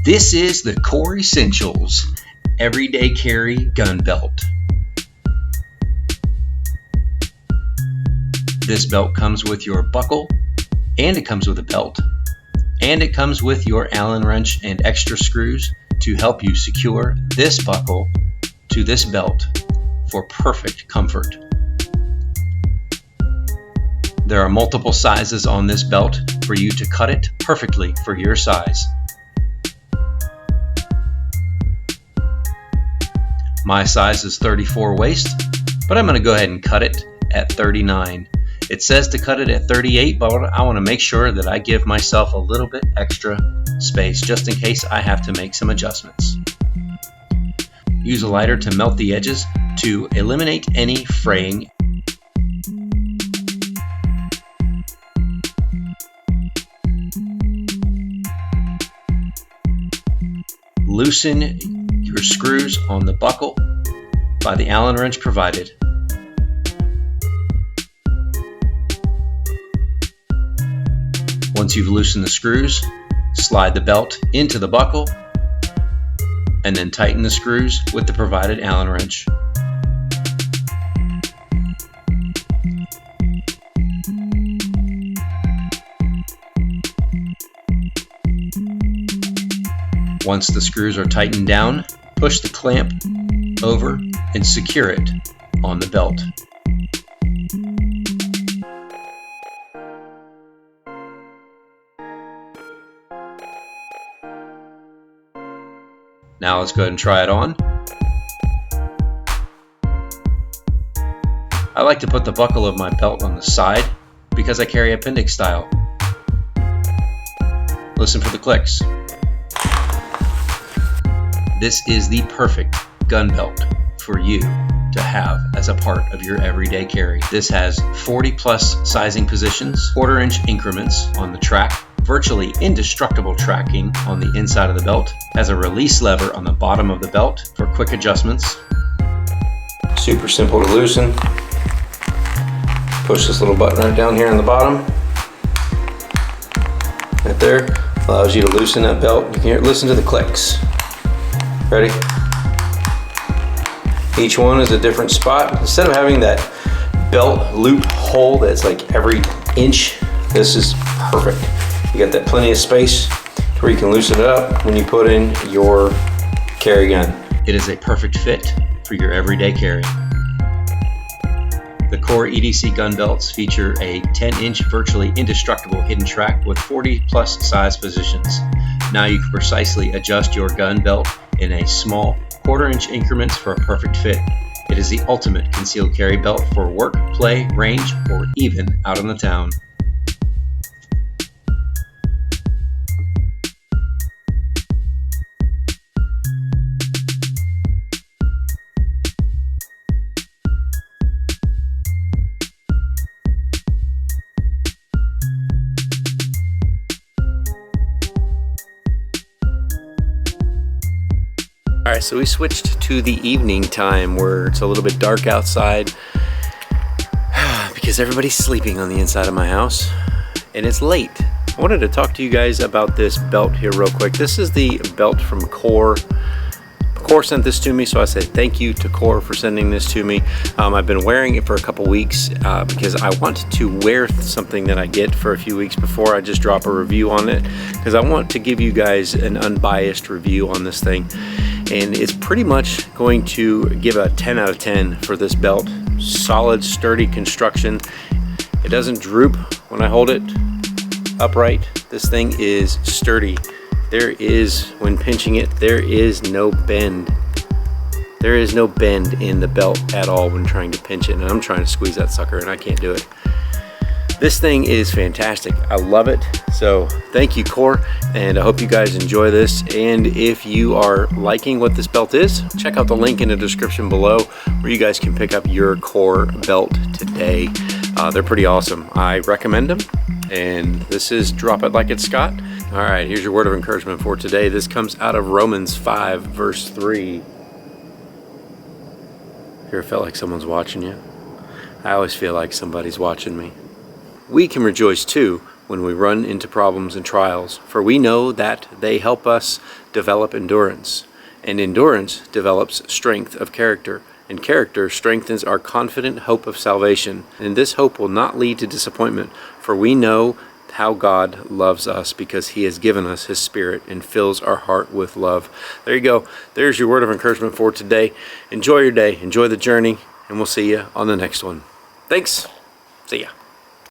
This is the Core Essentials Everyday Carry Gun Belt. This belt comes with your buckle, and it comes with a belt, and it comes with your Allen wrench and extra screws to help you secure this buckle to this belt for perfect comfort. There are multiple sizes on this belt for you to cut it perfectly for your size. My size is 34 waist, but I'm going to go ahead and cut it at 39. It says to cut it at 38, but I want to make sure that I give myself a little bit extra space just in case I have to make some adjustments. Use a lighter to melt the edges to eliminate any fraying. Loosen your screws on the buckle by the Allen wrench provided. Once you've loosened the screws, slide the belt into the buckle and then tighten the screws with the provided Allen wrench. Once the screws are tightened down, push the clamp over and secure it on the belt. Now let's go ahead and try it on. I like to put the buckle of my belt on the side because I carry appendix style. Listen for the clicks. This is the perfect gun belt for you to have as a part of your everyday carry. This has 40 plus sizing positions, 1/4 inch increments on the track, virtually indestructible tracking on the inside of the belt, has a release lever on the bottom of the belt for quick adjustments. Super simple to loosen. Push this little button right down here on the bottom. Right there, allows you to loosen that belt. You can listen to the clicks. Ready? Each one is a different spot. Instead of having that belt loop hole that's like every inch, this is perfect. You got that plenty of space to where you can loosen it up when you put in your carry gun. It is a perfect fit for your everyday carry. The Core EDC gun belts feature a 10-inch virtually indestructible hidden track with 40 plus size positions. Now you can precisely adjust your gun belt in a small 1/4 inch increments for a perfect fit. It is the ultimate concealed carry belt for work, play, range, or even out on the town. Alright, so we switched to the evening time where it's a little bit dark outside because everybody's sleeping on the inside of my house and it's late. I wanted to talk to you guys about this belt here real quick. This is the belt from Core. Core sent this to me, so I said thank you to Core for sending this to me. I've been wearing it for a couple weeks because I want to wear something that I get for a few weeks before I just drop a review on it, because I want to give you guys an unbiased review on this thing. And it's pretty much going to give a 10 out of 10 for this belt. Solid, sturdy construction. It doesn't droop when I hold it upright. This thing is sturdy. There is, when pinching it, there is no bend. There is no bend in the belt at all when trying to pinch it. And I'm trying to squeeze that sucker and I can't do it. This thing is fantastic. I love it. So thank you, Core, and I hope you guys enjoy this. And if you are liking what this belt is, check out the link in the description below where you guys can pick up your Core belt today. They're pretty awesome. I recommend them. And this is Drop It Like It's Scott. All right, here's your word of encouragement for today. This comes out of Romans 5, verse 3. Ever felt like someone's watching you? I always feel like somebody's watching me. We can rejoice too when we run into problems and trials, for we know that they help us develop endurance, and endurance develops strength of character, and character strengthens our confident hope of salvation. And this hope will not lead to disappointment, for we know how God loves us because he has given us his Spirit and fills our heart with love. There you go. There's your word of encouragement for today. Enjoy your day. Enjoy the journey, and we'll see you on the next one. Thanks. See ya.